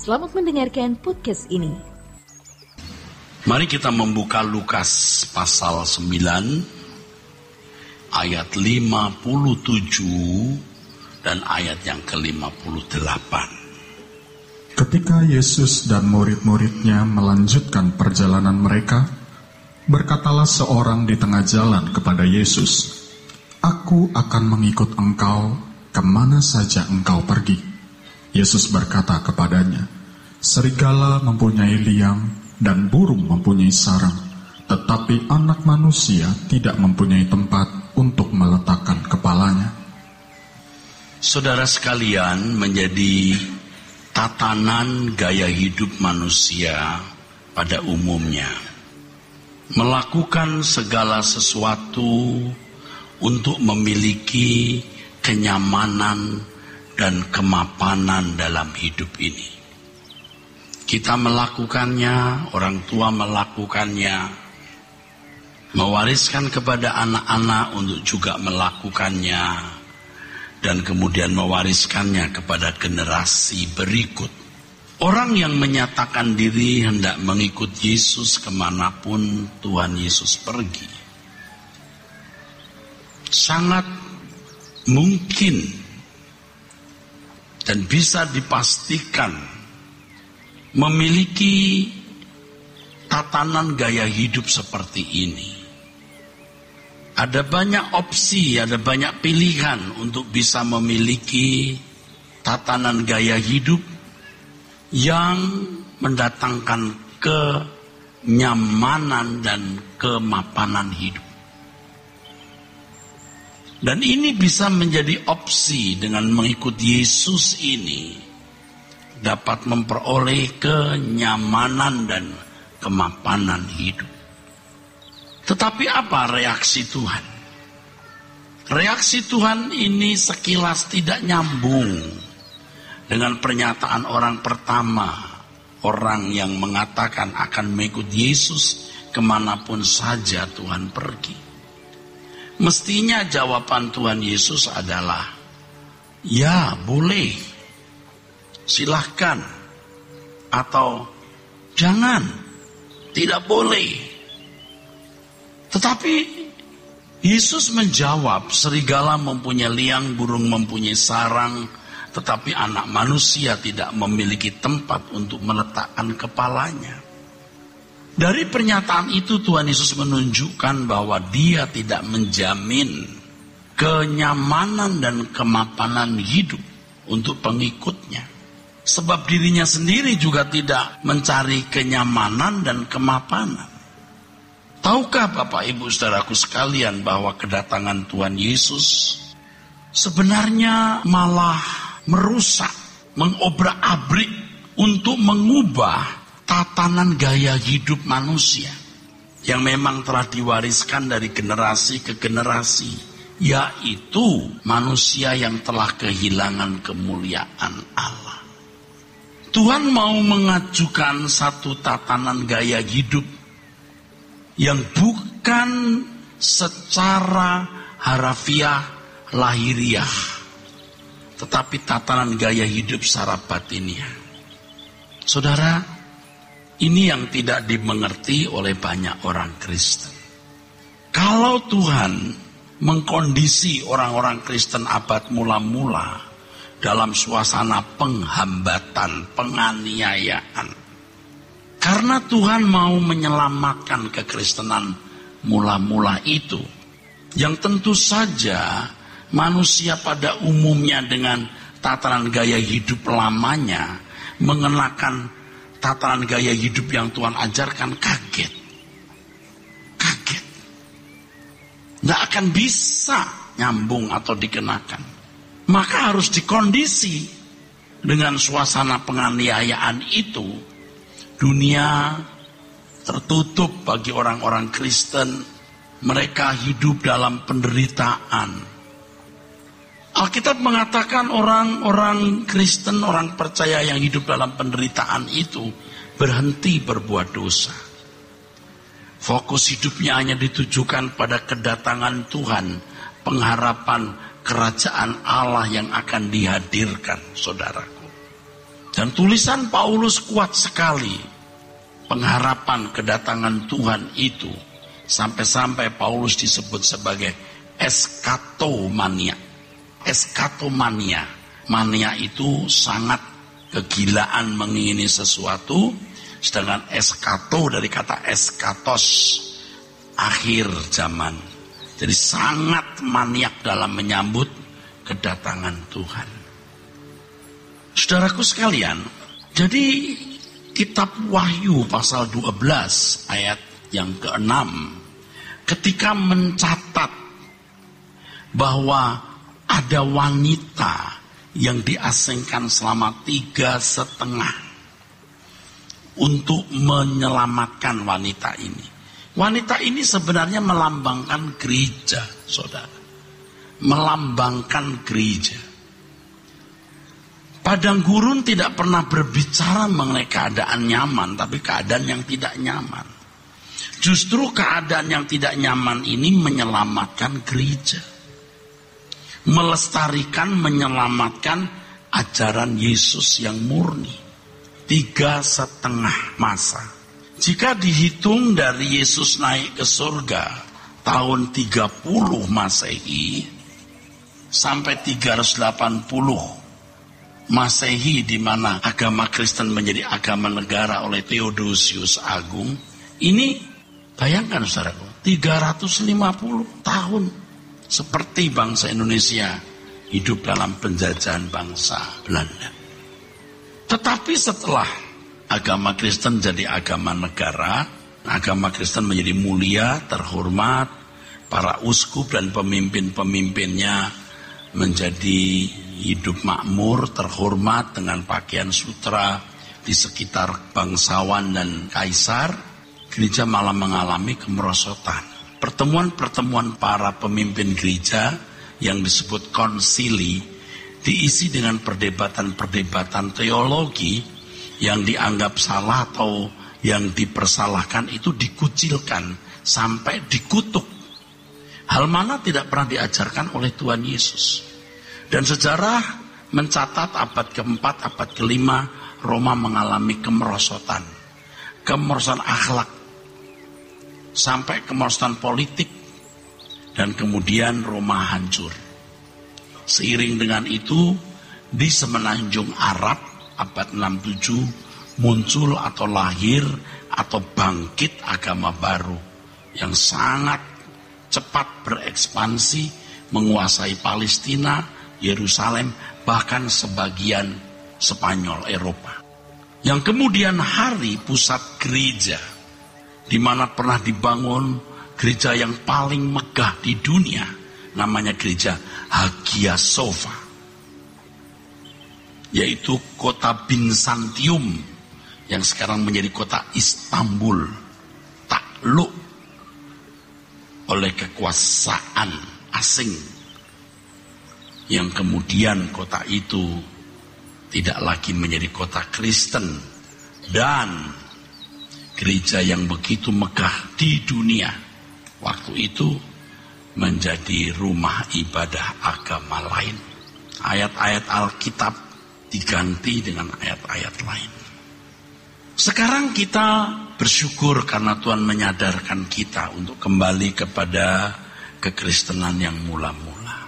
Selamat mendengarkan podcast ini. Mari kita membuka Lukas pasal 9 ayat 57 dan ayat yang ke-58. Ketika Yesus dan murid-muridnya melanjutkan perjalanan mereka, berkatalah seorang di tengah jalan kepada Yesus, "Aku akan mengikut engkau kemana saja engkau pergi." Yesus berkata kepadanya, "Serigala mempunyai liang dan burung mempunyai sarang, tetapi anak manusia tidak mempunyai tempat untuk meletakkan kepalanya." Saudara sekalian, menjadi tatanan gaya hidup manusia pada umumnya melakukan segala sesuatu untuk memiliki kenyamanan dan kemapanan dalam hidup ini. Kita melakukannya, orang tua melakukannya, mewariskan kepada anak-anak untuk juga melakukannya, dan kemudian mewariskannya kepada generasi berikut. Orang yang menyatakan diri hendak mengikut Yesus kemanapun Tuhan Yesus pergi, sangat mungkin dan bisa dipastikan memiliki tatanan gaya hidup seperti ini. Ada banyak opsi, ada banyak pilihan untuk bisa memiliki tatanan gaya hidup yang mendatangkan kenyamanan dan kemapanan hidup. Dan ini bisa menjadi opsi dengan mengikuti Yesus ini, dapat memperoleh kenyamanan dan kemapanan hidup. Tetapi apa reaksi Tuhan? Reaksi Tuhan ini sekilas tidak nyambung dengan pernyataan orang pertama, orang yang mengatakan akan mengikuti Yesus kemanapun saja Tuhan pergi. Mestinya jawaban Tuhan Yesus adalah, "Ya, boleh, silahkan," atau "Jangan, tidak boleh." Tetapi Yesus menjawab, "Serigala mempunyai liang, burung mempunyai sarang, tetapi anak manusia tidak memiliki tempat untuk meletakkan kepalanya." Dari pernyataan itu Tuhan Yesus menunjukkan bahwa Dia tidak menjamin kenyamanan dan kemapanan hidup untuk pengikutnya. Sebab dirinya sendiri juga tidak mencari kenyamanan dan kemapanan. Tahukah Bapak Ibu Saudaraku sekalian bahwa kedatangan Tuhan Yesus sebenarnya malah merusak, mengobrak-abrik untuk mengubah tatanan gaya hidup manusia yang memang telah diwariskan dari generasi ke generasi, yaitu manusia yang telah kehilangan kemuliaan Allah. Tuhan mau mengajukan satu tatanan gaya hidup yang bukan secara harafiah lahiriah, tetapi tatanan gaya hidup secara batiniah. Saudara, ini yang tidak dimengerti oleh banyak orang Kristen. Kalau Tuhan mengkondisi orang-orang Kristen abad mula-mula dalam suasana penghambatan, penganiayaan, karena Tuhan mau menyelamatkan kekristenan mula-mula itu, yang tentu saja manusia pada umumnya dengan tatanan gaya hidup lamanya mengenakan tatanan gaya hidup yang Tuhan ajarkan, kaget. Tidak akan bisa nyambung atau dikenakan. Maka harus dikondisi dengan suasana penganiayaan itu. Dunia tertutup bagi orang-orang Kristen. Mereka hidup dalam penderitaan. Alkitab mengatakan orang-orang Kristen, orang percaya yang hidup dalam penderitaan itu berhenti berbuat dosa. Fokus hidupnya hanya ditujukan pada kedatangan Tuhan, pengharapan kerajaan Allah yang akan dihadirkan, saudaraku. Dan tulisan Paulus kuat sekali pengharapan kedatangan Tuhan itu. Sampai-sampai Paulus disebut sebagai eskatomania. Eskatomania. Mania itu sangat kegilaan mengingini sesuatu. Sedangkan eskato dari kata eskatos, akhir zaman. Jadi sangat maniak dalam menyambut kedatangan Tuhan. Saudaraku sekalian, jadi kitab Wahyu pasal 12 ayat yang ke-6 ketika mencatat bahwa ada wanita yang diasingkan selama 3,5 untuk menyelamatkan wanita ini. Wanita ini sebenarnya melambangkan gereja, saudara. Melambangkan gereja. Padang gurun tidak pernah berbicara mengenai keadaan nyaman, tapi keadaan yang tidak nyaman. Justru keadaan yang tidak nyaman ini menyelamatkan gereja. Melestarikan, menyelamatkan ajaran Yesus yang murni. 3,5 masa. Jika dihitung dari Yesus naik ke surga tahun 30 Masehi sampai 380 Masehi, di mana agama Kristen menjadi agama negara oleh Theodosius Agung, ini bayangkan saudaraku, 350 tahun seperti bangsa Indonesia hidup dalam penjajahan bangsa Belanda. Tetapi setelah agama Kristen jadi agama negara, agama Kristen menjadi mulia, terhormat, para uskup dan pemimpin-pemimpinnya menjadi hidup makmur, terhormat dengan pakaian sutra di sekitar bangsawan dan kaisar, gereja malah mengalami kemerosotan. Pertemuan-pertemuan para pemimpin gereja yang disebut konsili diisi dengan perdebatan-perdebatan teologi yang dianggap salah atau yang dipersalahkan itu dikucilkan sampai dikutuk. Hal mana tidak pernah diajarkan oleh Tuhan Yesus. Dan sejarah mencatat abad keempat, abad kelima, Roma mengalami kemerosotan. Kemerosotan akhlak. Sampai kemerosotan politik. Dan kemudian Roma hancur. Seiring dengan itu, di semenanjung Arab, abad 67, muncul atau lahir atau bangkit agama baru. Yang sangat cepat berekspansi, menguasai Palestina, Yerusalem, bahkan sebagian Spanyol, Eropa. Yang kemudian hari pusat gereja, di mana pernah dibangun gereja yang paling megah di dunia, namanya gereja Hagia Sophia, yaitu kota Bizantium, yang sekarang menjadi kota Istanbul, takluk oleh kekuasaan asing. Yang kemudian kota itu tidak lagi menjadi kota Kristen. Dan gereja yang begitu megah di dunia waktu itu menjadi rumah ibadah agama lain. Ayat-ayat Alkitab diganti dengan ayat-ayat lain. Sekarang kita bersyukur karena Tuhan menyadarkan kita untuk kembali kepada kekristenan yang mula-mula.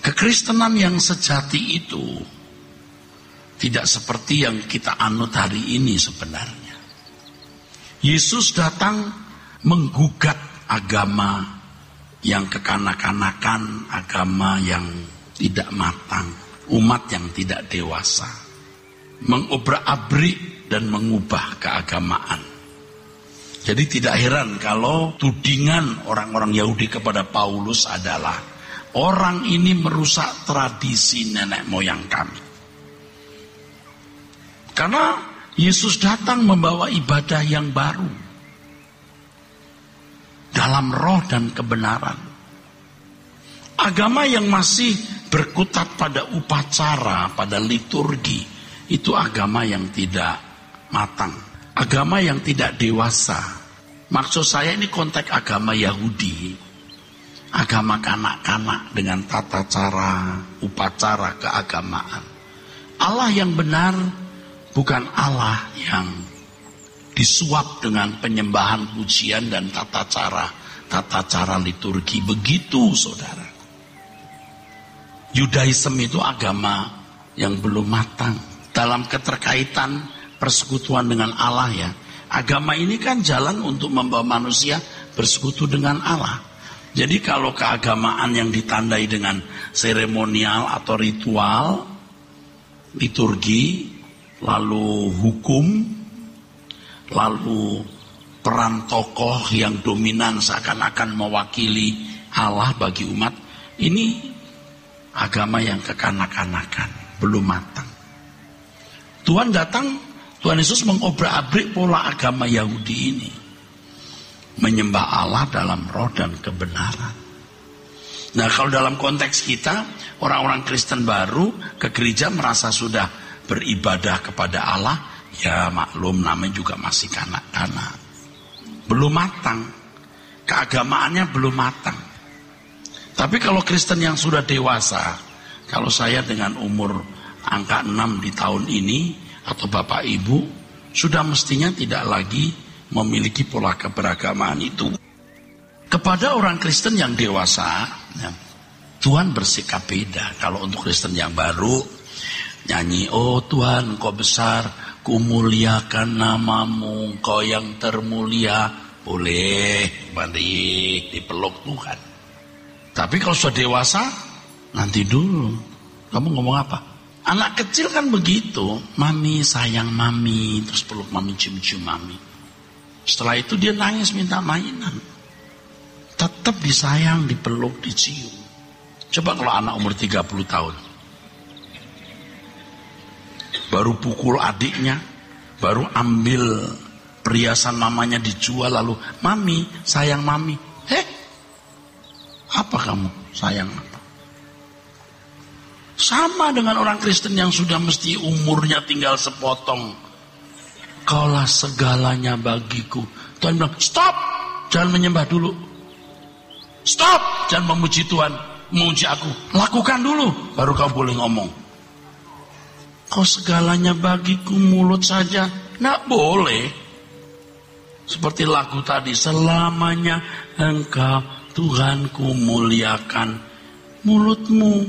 Kekristenan yang sejati itu tidak seperti yang kita anut hari ini sebenarnya. Yesus datang menggugat agama yang kekanak-kanakan, agama yang tidak matang, umat yang tidak dewasa, mengobrak-abrik dan mengubah keagamaan. Jadi tidak heran kalau tudingan orang-orang Yahudi kepada Paulus adalah orang ini merusak tradisi nenek moyang kami. Karena Yesus datang membawa ibadah yang baru dalam roh dan kebenaran. Agama yang masih berkutat pada upacara, pada liturgi, itu agama yang tidak matang, agama yang tidak dewasa. Maksud saya ini konteks agama Yahudi, agama kanak-kanak dengan tata cara, upacara keagamaan. Allah yang benar bukan Allah yang disuap dengan penyembahan, pujian dan tata cara liturgi. Begitu, saudara. Yudaisme itu agama yang belum matang dalam keterkaitan persekutuan dengan Allah ya. Agama ini kan jalan untuk membawa manusia bersekutu dengan Allah. Jadi kalau keagamaan yang ditandai dengan seremonial atau ritual, liturgi, lalu hukum, lalu peran tokoh yang dominan seakan-akan mewakili Allah bagi umat, ini agama yang kekanak-kanakan, belum matang. Tuhan datang, Tuhan Yesus mengobrak-abrik pola agama Yahudi ini, menyembah Allah dalam roh dan kebenaran. Nah, kalau dalam konteks kita, orang-orang Kristen baru ke gereja merasa sudah beribadah kepada Allah, ya maklum namanya juga masih kanak-kanak. Belum matang. Keagamaannya belum matang. Tapi kalau Kristen yang sudah dewasa, kalau saya dengan umur angka 6 di tahun ini, atau Bapak Ibu, sudah mestinya tidak lagi memiliki pola keberagamaan itu. Kepada orang Kristen yang dewasa, ya, Tuhan bersikap beda. Kalau untuk Kristen yang baru, nyanyi, oh Tuhan Engkau besar, kumuliakan namamu, Engkau yang termulia, boleh balik dipeluk Tuhan. Tapi kalau sudah dewasa, nanti dulu, kamu ngomong apa? Anak kecil kan begitu, mami sayang mami, terus peluk mami, cium-cium mami. Setelah itu dia nangis minta mainan. Tetap disayang, dipeluk, dicium. Coba kalau anak umur 30 tahun. Baru pukul adiknya, baru ambil perhiasan mamanya dijual, lalu mami, sayang mami. Apa kamu sayang apa? Sama dengan orang Kristen yang sudah mesti umurnya tinggal sepotong. Kaulah segalanya bagiku. Tuhan bilang, stop, jangan menyembah dulu. Stop, jangan memuji Tuhan, memuji aku. Lakukan dulu, baru kau boleh ngomong. Kau segalanya bagiku, mulut saja, nggak boleh. Seperti lagu tadi, selamanya Engkau Tuhanku muliakan. Mulutmu,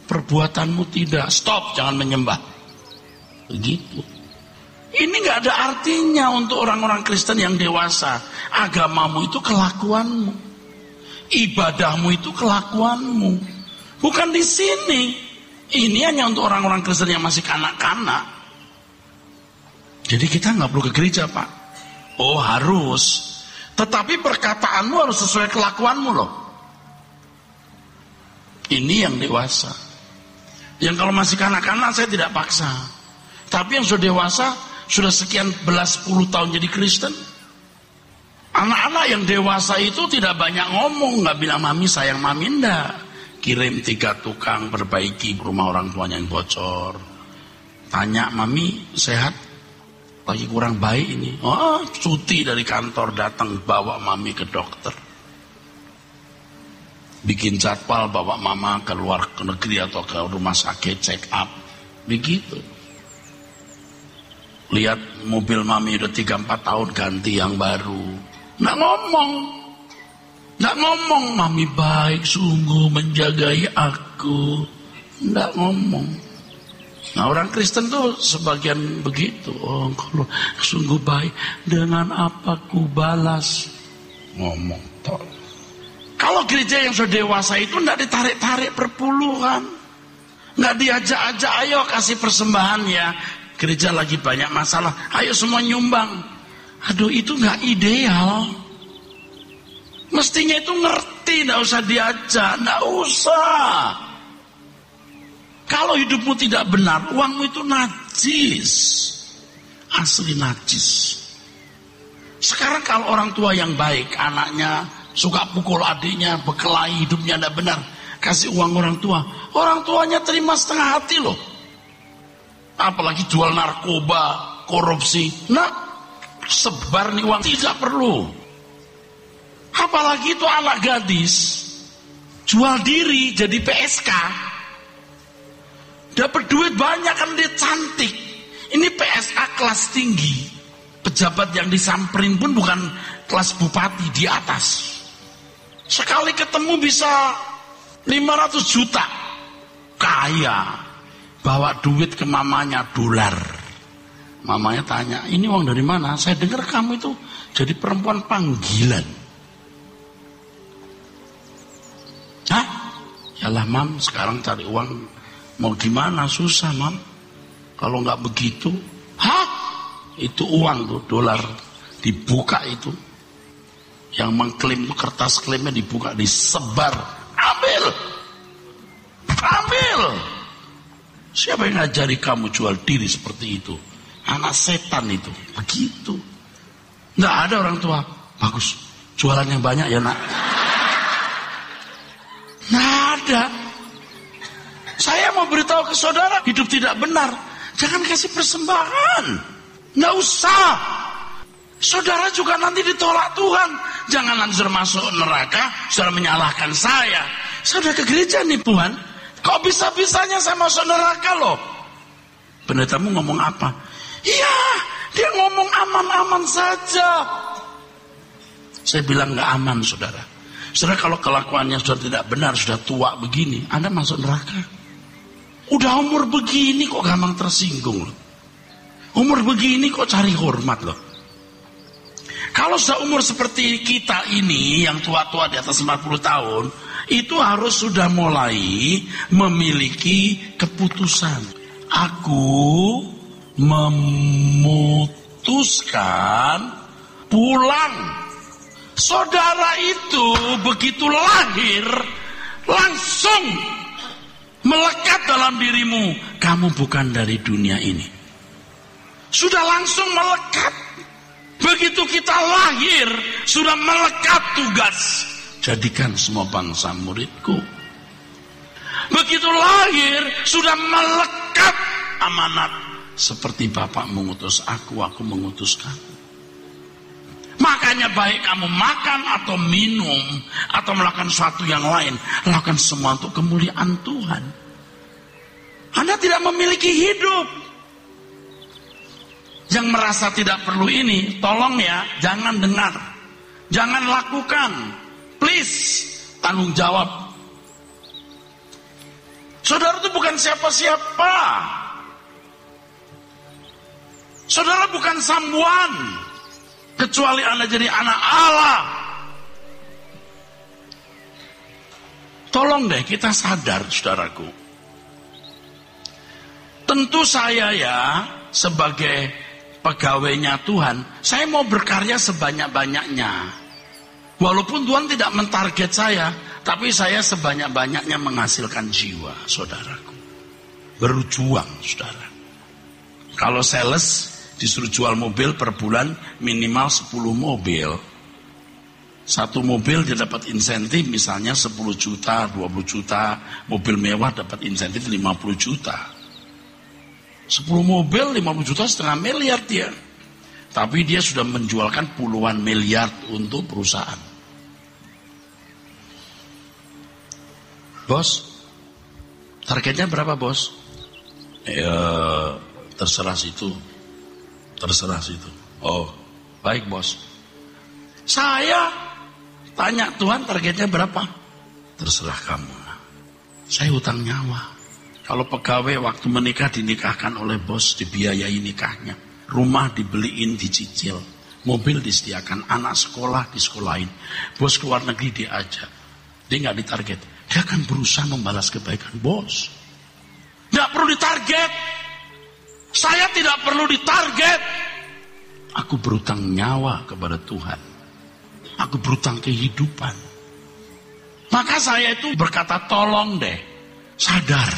perbuatanmu tidak. Stop, jangan menyembah. Begitu. Ini nggak ada artinya untuk orang-orang Kristen yang dewasa. Agamamu itu kelakuanmu. Ibadahmu itu kelakuanmu. Bukan di sini. Ini hanya untuk orang-orang Kristen yang masih kanak-kanak. Jadi kita nggak perlu ke gereja, Pak. Oh, harus. Tetapi perkataanmu harus sesuai kelakuanmu loh. Ini yang dewasa. Yang kalau masih kanak-kanak saya tidak paksa. Tapi yang sudah dewasa, sudah sekian belas puluh tahun jadi Kristen. Anak-anak yang dewasa itu tidak banyak ngomong, nggak bilang mami sayang mami, enggak. Kirim 3 tukang perbaiki rumah orang tuanya yang bocor. Tanya mami sehat, lagi kurang baik ini. Oh, cuti dari kantor datang bawa mami ke dokter. Bikin jadwal bawa mama keluar ke negeri atau ke rumah sakit check up. Begitu. Lihat mobil mami udah 3-4 tahun ganti yang baru. Nggak ngomong, mami baik sungguh menjagai aku. Nggak ngomong. Nah, orang Kristen tuh sebagian begitu. Oh, kalau sungguh baik, dengan apa ku balas? Ngomong toh. Kalau gereja yang sudah dewasa itu nggak ditarik-tarik perpuluhan, nggak diajak-ajak, ayo kasih persembahan ya. Gereja lagi banyak masalah, ayo semua nyumbang. Aduh, itu nggak ideal. Mestinya itu ngerti, nggak usah diajak, nggak usah. Kalau hidupmu tidak benar, uangmu itu najis, asli najis. Sekarang kalau orang tua yang baik, anaknya suka pukul adiknya, berkelahi, hidupnya tidak benar, kasih uang orang tuanya terima setengah hati loh. Apalagi jual narkoba, korupsi, nah sebar nih uang, tidak perlu. Apalagi itu anak gadis jual diri jadi PSK. Dapat duit banyak kan dia cantik. Ini PSA kelas tinggi. Pejabat yang disamperin pun bukan kelas bupati, di atas. Sekali ketemu bisa 500 juta. Kaya. Bawa duit ke mamanya, dolar. Mamanya tanya, ini uang dari mana? Saya dengar kamu itu jadi perempuan panggilan. Hah? Yalah mam, sekarang cari uang mau gimana? Susah mam. Kalau nggak begitu. Hah? Itu uang tuh, dolar. Dibuka itu. Yang mengklaim itu, kertas klaimnya dibuka, disebar. Ambil. Ambil. Siapa yang ngajari kamu jual diri seperti itu? Anak setan itu. Begitu. Nggak ada orang tua. Bagus. Jualan yang banyak ya nak. Nggak ada. Saya mau beritahu ke saudara, hidup tidak benar. Jangan kasih persembahan. Nggak usah. Saudara juga nanti ditolak Tuhan. Jangan nanti sudah masuk neraka, sudah menyalahkan saya. Saya udah ke gereja nih Tuhan. Kok bisa-bisanya saya masuk neraka loh? Pendetamu ngomong apa? Iya, dia ngomong aman-aman saja. Saya bilang nggak aman saudara. Saudara kalau kelakuannya sudah tidak benar, sudah tua begini, Anda masuk neraka. Udah umur begini kok gampang tersinggung loh. Umur begini kok cari hormat loh. Kalau sudah umur seperti kita ini, yang tua-tua di atas 40 tahun, itu harus sudah mulai memiliki keputusan. Aku memutuskan pulang. Saudara itu begitu lahir, langsung melekat dalam dirimu. Kamu bukan dari dunia ini. Sudah langsung melekat. Begitu kita lahir, sudah melekat tugas. Jadikan semua bangsa muridku. Begitu lahir, sudah melekat amanat. Seperti Bapak mengutus aku mengutus kamu. Makanya baik kamu makan atau minum, atau melakukan sesuatu yang lain, lakukan semua untuk kemuliaan Tuhan. Anda tidak memiliki hidup. Yang merasa tidak perlu ini, tolong ya, jangan dengar. Jangan lakukan. Please, tanggung jawab. Saudara itu bukan siapa-siapa. Saudara bukan someone. Kecuali Anda jadi anak Allah. Tolong deh kita sadar, saudaraku. Tentu saya ya, sebagai pegawainya Tuhan, saya mau berkarya sebanyak-banyaknya. Walaupun Tuhan tidak mentarget saya, tapi saya sebanyak-banyaknya menghasilkan jiwa, saudaraku. Berjuang, saudara. Kalau sales disuruh jual mobil per bulan minimal 10 mobil. Satu mobil dia dapat insentif misalnya 10 juta, 20 juta. Mobil mewah dapat insentif 50 juta. 10 mobil 50 juta, setengah miliar dia. Tapi dia sudah menjualkan puluhan miliar untuk perusahaan. Bos, targetnya berapa bos? Terserah situ. Oh, baik bos. Saya tanya Tuhan targetnya berapa? Terserah kamu. Saya hutang nyawa. Kalau pegawai waktu menikah dinikahkan oleh bos, dibiayai nikahnya. Rumah dibeliin, dicicil. Mobil disediakan, anak sekolah disekolahin. Bos keluar negeri diajak. Dia nggak ditarget. Dia akan berusaha membalas kebaikan bos. Nggak perlu ditarget. Saya tidak perlu ditarget. Aku berutang nyawa kepada Tuhan. Aku berutang kehidupan. Maka saya itu berkata tolong deh, sadar.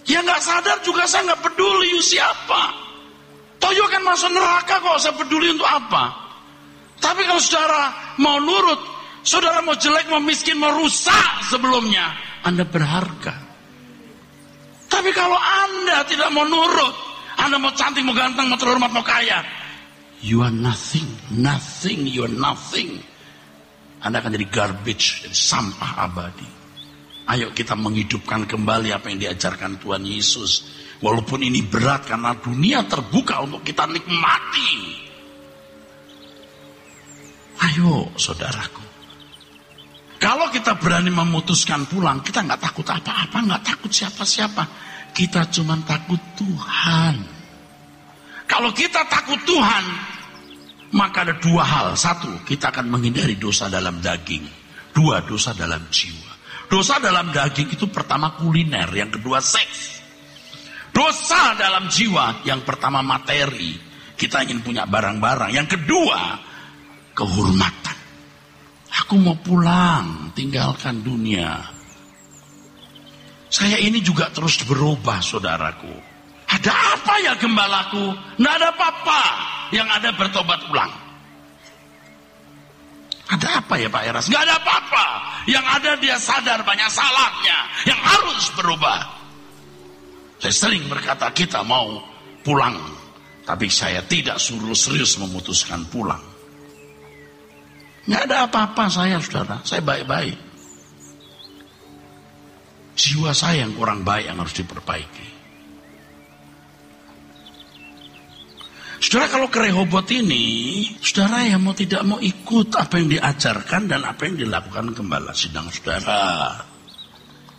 Ya nggak sadar juga saya nggak peduli siapa. Toyo kan masuk neraka kok, saya peduli untuk apa? Tapi kalau saudara mau nurut, saudara mau jelek, mau miskin, mau rusak sebelumnya, Anda berharga. Tapi kalau Anda tidak mau nurut, Anda mau cantik, mau ganteng, mau terhormat, mau kaya, you are nothing, you are nothing. Anda akan jadi garbage, jadi sampah abadi. Ayo kita menghidupkan kembali apa yang diajarkan Tuhan Yesus. Walaupun ini berat karena dunia terbuka untuk kita nikmati. Ayo saudaraku. Kalau kita berani memutuskan pulang, kita nggak takut apa-apa, nggak takut siapa-siapa. Kita cuma takut Tuhan. Kalau kita takut Tuhan, maka ada dua hal. Satu, kita akan menghindari dosa dalam daging. Dua, dosa dalam jiwa. Dosa dalam daging itu pertama kuliner, yang kedua seks. Dosa dalam jiwa, yang pertama materi. Kita ingin punya barang-barang. Yang kedua, kehormatan. Aku mau pulang, tinggalkan dunia. Saya ini juga terus berubah, saudaraku. Ada apa ya gembalaku? Nggak ada apa-apa. Yang ada bertobat ulang. Ada apa ya Pak Eras? Nggak ada apa-apa. Yang ada dia sadar banyak salahnya. Yang harus berubah. Saya sering berkata kita mau pulang. Tapi saya tidak suruh serius memutuskan pulang. Nggak ada apa-apa saya, saudara. Saya baik-baik. Jiwa saya yang kurang baik yang harus diperbaiki. Saudara, kalau ke Rehobot ini, saudara yang mau tidak mau ikut apa yang diajarkan dan apa yang dilakukan gembala sidang saudara.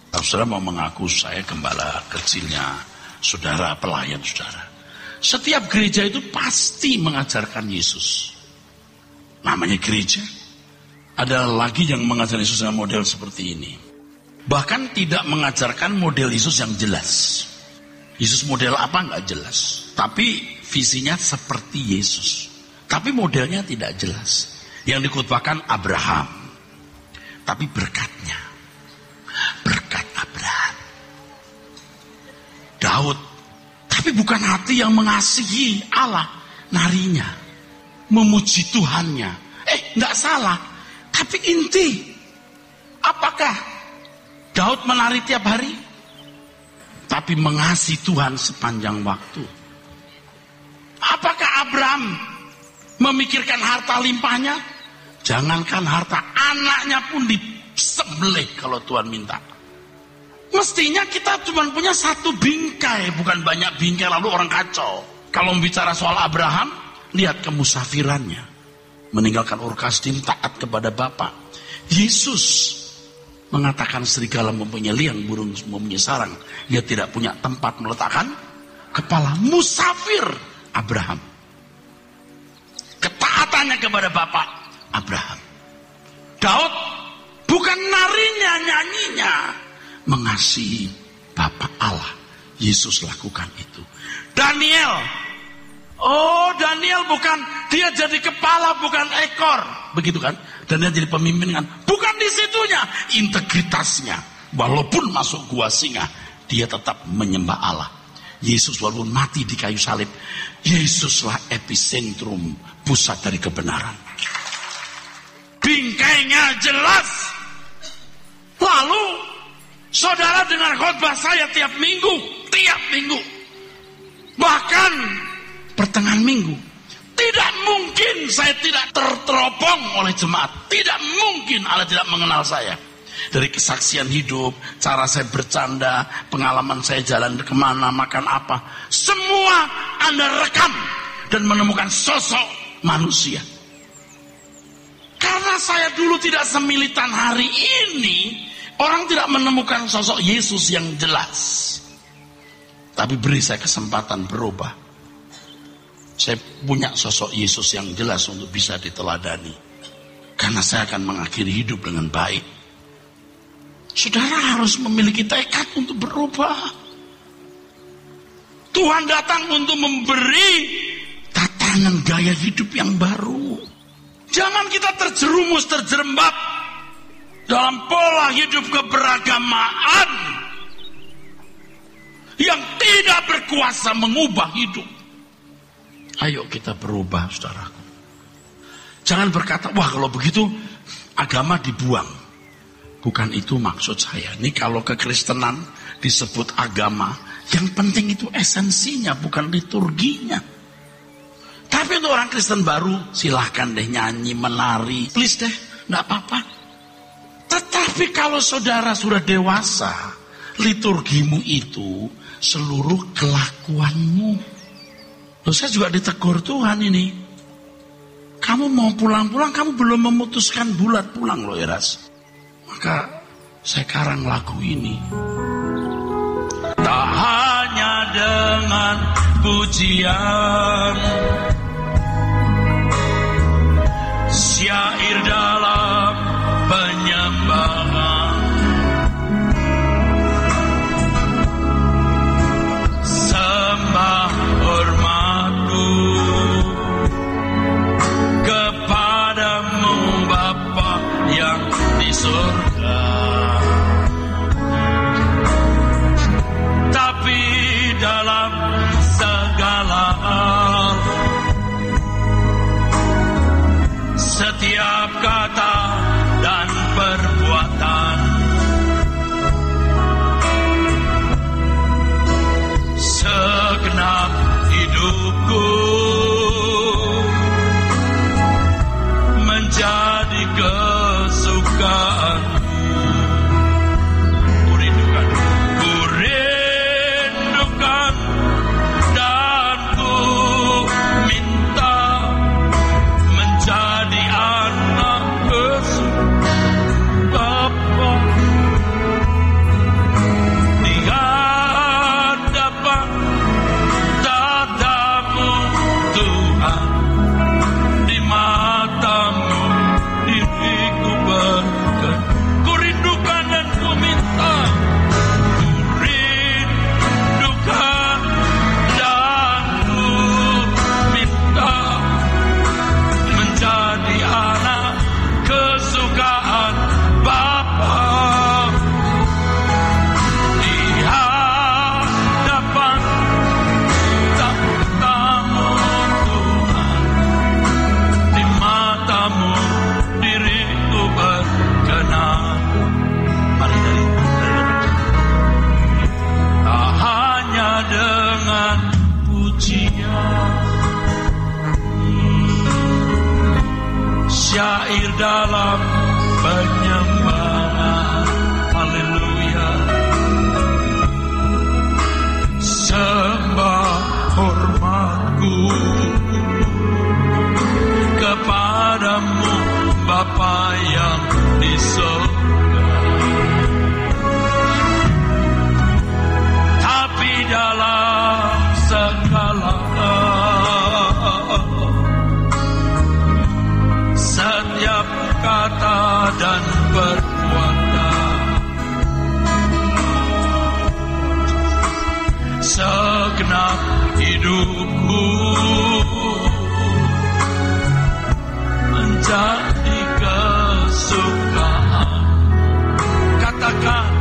Kalau saudara mau mengaku saya gembala kecilnya saudara, pelayan saudara. Setiap gereja itu pasti mengajarkan Yesus. Namanya gereja. Ada lagi yang mengajar Yesus dengan model seperti ini. Bahkan tidak mengajarkan model Yesus yang jelas. Yesus model apa nggak jelas. Tapi visinya seperti Yesus. Tapi modelnya tidak jelas. Yang dikhotbahkan Abraham. Tapi berkatnya. Berkat Abraham. Daud. Tapi bukan hati yang mengasihi Allah. Narinya. Memuji Tuhannya. Enggak salah. Tapi inti. Apakah Daud menari tiap hari? Tapi mengasihi Tuhan sepanjang waktu. Apakah Abraham memikirkan harta limpahnya? Jangankan harta, anaknya pun disembelih kalau Tuhan minta. Mestinya kita cuma punya satu bingkai, bukan banyak bingkai lalu orang kacau. Kalau bicara soal Abraham, lihat kemusafirannya. Meninggalkan Ur Kasdim, taat kepada Bapa. Yesus mengatakan serigala mempunyai liang, burung mempunyai sarang. Dia tidak punya tempat meletakkan kepala. Musafir Abraham. Ketaatannya kepada Bapak Abraham. Daud bukan narinya, nyanyinya, mengasihi Bapak Allah. Yesus lakukan itu. Daniel, Daniel bukan dia jadi kepala, bukan ekor, begitu kan? Daniel jadi pemimpin kan? Bukan di situnya, integritasnya. Walaupun masuk gua singa, dia tetap menyembah Allah. Yesus walaupun mati di kayu salib, Yesuslah epicentrum, pusat dari kebenaran. Bingkainya jelas. Lalu saudara dengar khotbah saya tiap minggu, bahkan pertengahan minggu. Tidak mungkin saya tidak terteropong oleh jemaat. Tidak mungkin Allah tidak mengenal saya. Dari kesaksian hidup, cara saya bercanda, pengalaman saya jalan kemana, makan apa, semua Anda rekam dan menemukan sosok manusia. Karena saya dulu tidak semilitan hari ini, orang tidak menemukan sosok Yesus yang jelas. Tapi beri saya kesempatan berubah. Saya punya sosok Yesus yang jelas untuk bisa diteladani. Karena saya akan mengakhiri hidup dengan baik. Saudara harus memiliki tekad untuk berubah. Tuhan datang untuk memberi tatanan gaya hidup yang baru. Jangan kita terjerembab dalam pola hidup keberagamaan yang tidak berkuasa mengubah hidup. Ayo kita berubah, saudaraku. Jangan berkata, wah kalau begitu agama dibuang. Bukan itu maksud saya. Ini kalau kekristenan disebut agama, yang penting itu esensinya, bukan liturginya. Tapi untuk orang Kristen baru, silahkan deh nyanyi, menari. Please deh, gak apa-apa. Tetap Tapi kalau saudara sudah dewasa, liturgimu itu seluruh kelakuanmu. Loh, saya juga ditegur Tuhan ini. Kamu mau pulang-pulang, kamu belum memutuskan bulat pulang loh Eras. Maka saya karang lagu ini. Tak hanya dengan pujian, syair dalam penyembahan, sembah hormatku kepadamu Bapa yang di surga. Tapi dalam segala hal, setiap kata dan perbuatan, segenap hidupku menjadi kesukaan. Kurindukan dan ku minta menjadi anak kesukaan Bapa di hadapan tatamu Tuhan, di matamu diriku berkenan. Kurindukan dan ku minta, kurindukan dan ku minta menjadi anak kesukaan Bapa di hadapan tatamu Tuhan, di matamu diriku berkenan. Mari dari tak hanya dengan pujian, syair dalam penyembahan, haleluya, sembah hormatku kepadamu Bapa yang di surga. Tapi dalam segala hal, setiap kata dan perbuatan, segenap hidupku menjadi kesukaan. Katakan,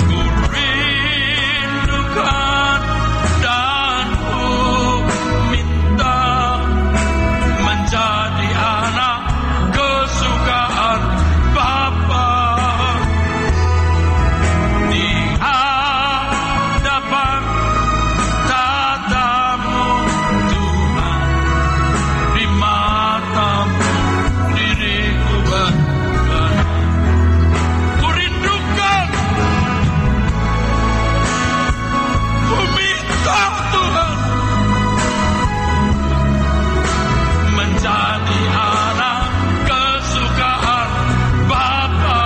kurindukan dan ku minta menjadi anak kesukaan Bapa di hadapan tatamu Tuhan, di matamu diriku berkenan. Kurindukan, ku minta Tuhan menjadi anak kesukaan Bapa.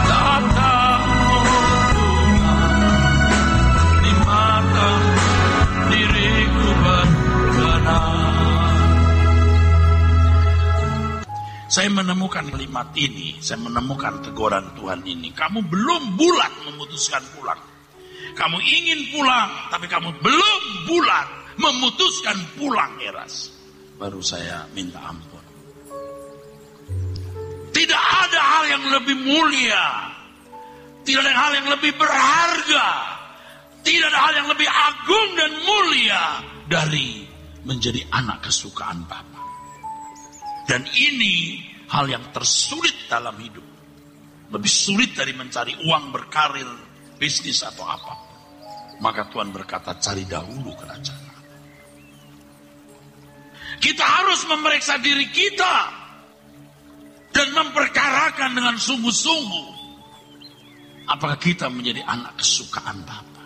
Tatamu Tuhan, di matamu diriku berkenan. Saya menemukan kalimat ini, saya menemukan teguran Tuhan ini. Kamu belum bulat memutuskan pulang. Kamu ingin pulang, tapi kamu belum bulat memutuskan pulang, Eras. Baru saya minta ampun. Tidak ada hal yang lebih mulia, tidak ada hal yang lebih berharga, tidak ada hal yang lebih agung dan mulia dari menjadi anak kesukaan Bapa. Dan ini hal yang tersulit dalam hidup. Lebih sulit dari mencari uang, berkarir, bisnis atau apapun. Maka Tuhan berkata, cari dahulu kerajaan. Kita harus memeriksa diri kita dan memperkarakan dengan sungguh-sungguh. Apakah kita menjadi anak kesukaan Bapa?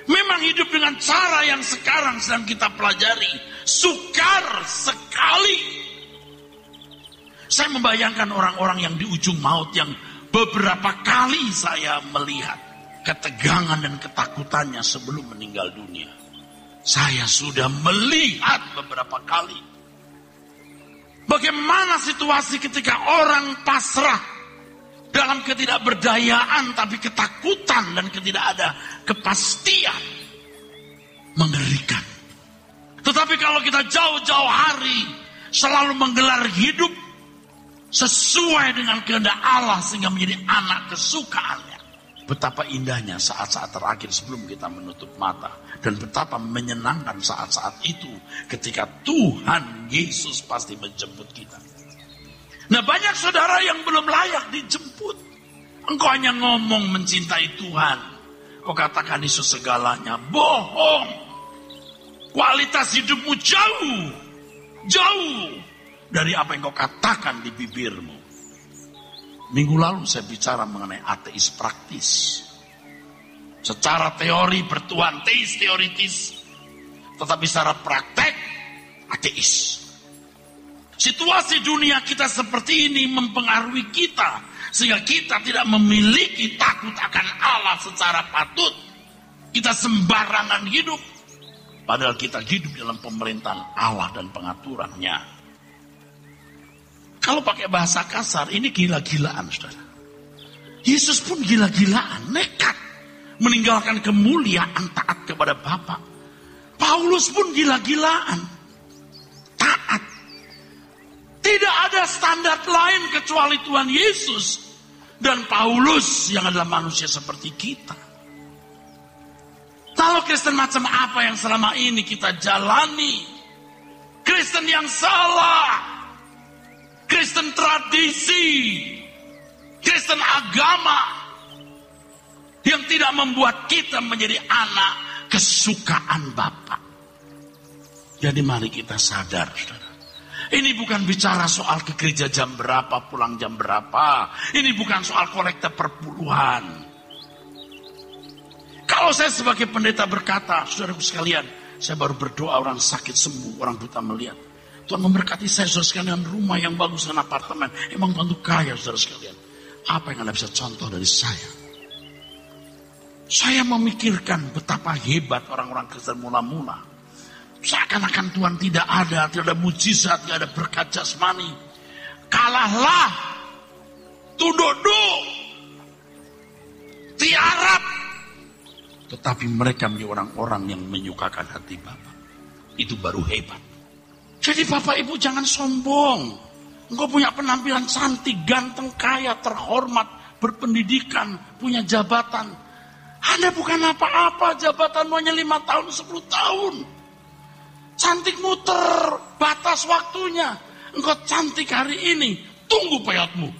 Memang hidup dengan cara yang sekarang sedang kita pelajari sukar sekali. Saya membayangkan orang-orang yang di ujung maut yang beberapa kali saya melihat ketegangan dan ketakutannya sebelum meninggal dunia. Saya sudah melihat beberapa kali bagaimana situasi ketika orang pasrah dalam ketidakberdayaan, tapi ketakutan dan tidak ada kepastian. Mengerikan. Tetapi kalau kita jauh-jauh hari selalu menggelar hidup sesuai dengan kehendak Allah sehingga menjadi anak kesukaannya. Betapa indahnya saat-saat terakhir sebelum kita menutup mata. Dan betapa menyenangkan saat-saat itu ketika Tuhan Yesus pasti menjemput kita. Nah, banyak saudara yang belum layak dijemput. Engkau hanya ngomong mencintai Tuhan. Kau katakan Yesus segalanya. Bohong. Kualitas hidupmu jauh dari apa yang kau katakan di bibirmu. Minggu lalu saya bicara mengenai ateis praktis. Secara teori bertuhan, teoritis. Tetapi secara praktek, ateis. Situasi dunia kita seperti ini mempengaruhi kita. Sehingga kita tidak memiliki takut akan Allah secara patut. Kita sembarangan hidup. Padahal kita hidup dalam pemerintahan Allah dan pengaturannya. Kalau pakai bahasa kasar, ini gila-gilaan, saudara. Yesus pun gila-gilaan, nekat. Meninggalkan kemuliaan taat kepada Bapa. Paulus pun gila-gilaan. Taat. Tidak ada standar lain kecuali Tuhan Yesus. Dan Paulus yang adalah manusia seperti kita. Lalu Kristen macam apa yang selama ini kita jalani? Kristen yang salah. Kristen tradisi. Kristen agama. Yang tidak membuat kita menjadi anak kesukaan Bapa. Jadi mari kita sadar, saudara. Ini bukan bicara soal ke gereja jam berapa, pulang jam berapa. Ini bukan soal kolekte perpuluhan. Kalau saya sebagai pendeta berkata, saudaraku sekalian, saya baru berdoa orang sakit sembuh, orang buta melihat. Tuhan memberkati saya, saudara sekalian, rumah yang bagus dan apartemen. Emang Tuhan itu kaya, saudara sekalian. Apa yang Anda bisa contoh dari saya? Saya memikirkan betapa hebat orang-orang Kristen mula-mula. Seakan-akan Tuhan tidak ada mujizat, tidak ada berkat jasmani. Kalahlah, tunduk, tiarap. Tetapi mereka menjadi orang-orang yang menyukakan hati Bapa. Itu baru hebat. Jadi Bapak Ibu jangan sombong. Engkau punya penampilan cantik, ganteng, kaya, terhormat, berpendidikan, punya jabatan. Anda bukan apa-apa, jabatanmu hanya 5 tahun, 10 tahun. Cantik muter, batas waktunya. Engkau cantik hari ini, tunggu peyotmu.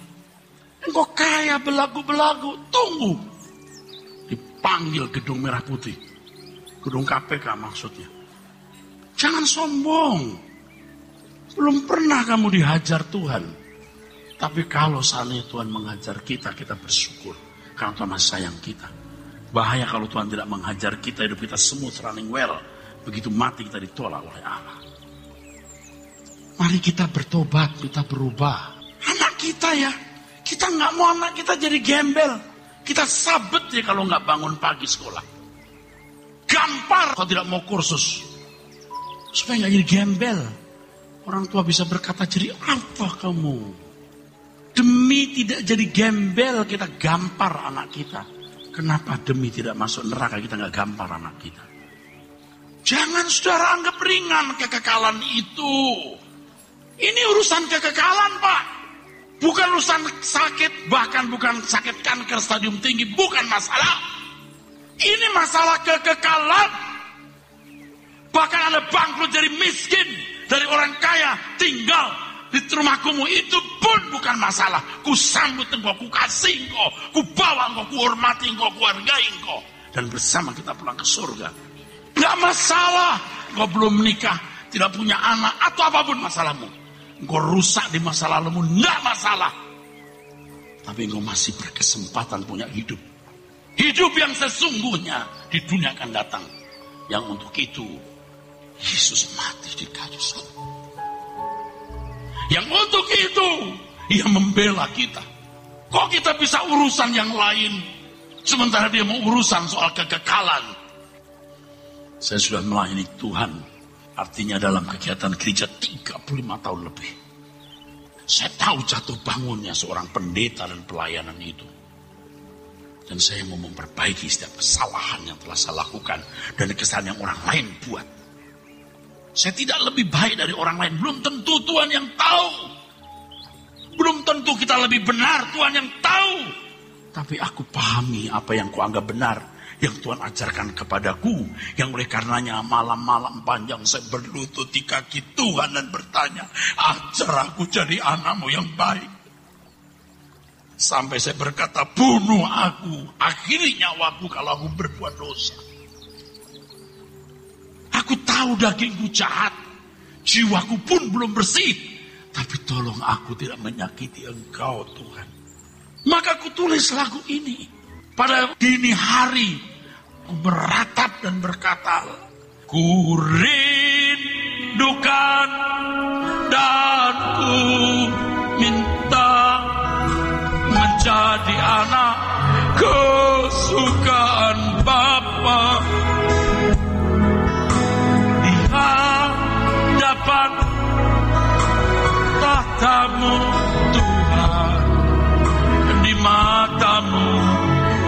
Engkau kaya belagu-belagu, tunggu. Dipanggil gedung merah putih. Gedung KPK maksudnya. Jangan sombong. Belum pernah kamu dihajar Tuhan. Tapi kalau seandainya Tuhan mengajar kita, kita bersyukur. Karena Tuhan masih sayang kita. Bahaya kalau Tuhan tidak menghajar kita, hidup kita smooth running well. Begitu mati kita ditolak oleh Allah. Mari kita bertobat, kita berubah. Anak kita ya, kita nggak mau anak kita jadi gembel. Kita sabet ya kalau nggak bangun pagi sekolah. Gampar kalau tidak mau kursus. Supaya nggak jadi gembel. Orang tua bisa berkata, jadi apa kamu? Demi tidak jadi gembel kita gampar anak kita. Kenapa demi tidak masuk neraka kita nggak gampar anak kita? Jangan saudara anggap ringan kekekalan itu. Ini urusan kekekalan, Pak. Bukan urusan sakit, bahkan bukan sakit kanker stadium tinggi. Bukan masalah. Ini masalah kekekalan. Bahkan Anda bangkrut jadi miskin. Dari orang kaya tinggal di rumah kumuh, itu pun bukan masalah. Ku sambut engkau, ku kasih engkau, ku bawa engkau, ku hormati engkau, ku hargai engkau. Dan bersama kita pulang ke surga. Gak masalah, engkau belum menikah. tidak punya anak, atau apapun masalahmu. Engkau rusak di masa lalumu, enggak masalah. Tapi engkau masih berkesempatan punya hidup. Hidup yang sesungguhnya di dunia akan datang. Yang untuk itu, Yesus mati di kayu salib. Yang untuk itu, Ia membela kita. Kok kita bisa urusan yang lain, sementara Dia mau urusan soal kekekalan? Saya sudah melayani Tuhan, artinya dalam kegiatan gereja 35 tahun lebih. Saya tahu jatuh bangunnya seorang pendeta dan pelayanan itu. Dan saya mau memperbaiki setiap kesalahan yang telah saya lakukan dan kesalahan yang orang lain buat. Saya tidak lebih baik dari orang lain. Belum tentu Tuhan yang tahu. Belum tentu kita lebih benar, Tuhan yang tahu. Tapi aku pahami apa yang kuanggap benar, yang Tuhan ajarkan kepadaku, yang oleh karenanya malam-malam panjang saya berlutut di kaki Tuhan dan bertanya, ajar aku jadi anakmu yang baik. Sampai saya berkata, bunuh aku, akhiri nyawaku kalau aku berbuat dosa. Aku tahu dagingku jahat, jiwaku pun belum bersih, tapi tolong aku tidak menyakiti Engkau Tuhan. Maka aku tulis lagu ini. Pada dini hari, aku beratap dan berkata, ku rindukan dan ku minta menjadi anak kesukaan Bapa. Di hadapan tahta-Mu Tuhan, di mata-Mu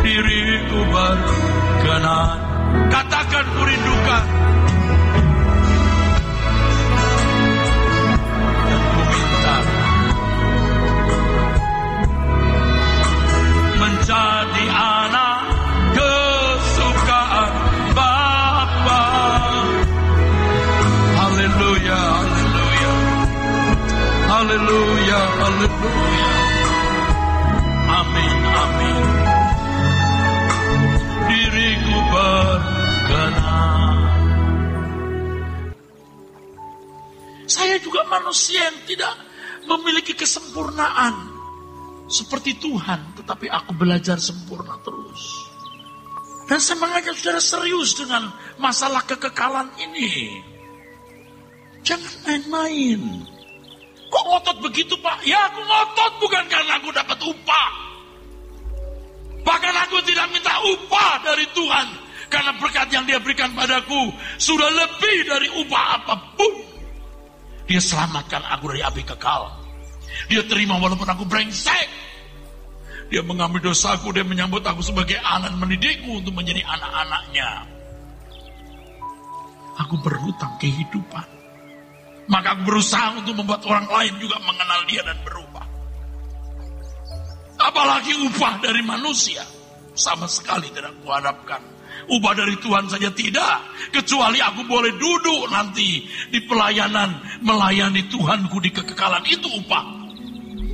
diriku berkenan. Katakan ku rindukan dan ku minta menjadi anak kesukaan Bapa. Haleluya, haleluya, haleluya, haleluya. Amin, amin. Diriku berkenan. Saya juga manusia yang tidak memiliki kesempurnaan seperti Tuhan, tetapi aku belajar sempurna terus. Dan saya mengajak saudara serius dengan masalah kekekalan ini. Jangan main-main. Kok ngotot begitu, Pak? Ya, aku ngotot bukan karena aku dapat upah. Bahkan aku tidak minta upah dari Tuhan, karena berkat yang Dia berikan padaku sudah lebih dari upah apapun. Dia selamatkan aku dari api kekal. Dia terima walaupun aku brengsek. Dia mengambil dosaku, Dia menyambut aku sebagai anak, mendidikku untuk menjadi anak-anaknya. Aku berhutang kehidupan. Maka aku berusaha untuk membuat orang lain juga mengenal Dia dan berubah. Apalagi upah dari manusia, sama sekali tidak kuharapkan. Upah dari Tuhan saja tidak, kecuali aku boleh duduk nanti di pelayanan, melayani Tuhanku di kekekalan. Itu upah.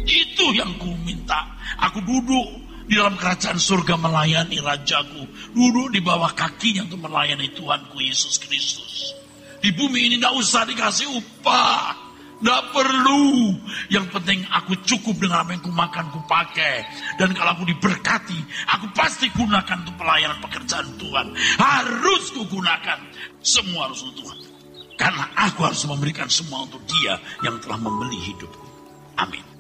Itu yang ku minta. Aku duduk di dalam kerajaan surga melayani Rajaku, duduk di bawah kakinya untuk melayani Tuhanku Yesus Kristus. Di bumi ini tidak usah dikasih upah, tidak perlu. Yang penting aku cukup dengan apa yang ku makan, ku pakai. Dan kalau aku diberkati, aku pasti gunakan untuk pelayanan pekerjaan Tuhan. Harus ku gunakan. Semua harus untuk Tuhan. Karena aku harus memberikan semua untuk Dia yang telah membeli hidupku. Amin.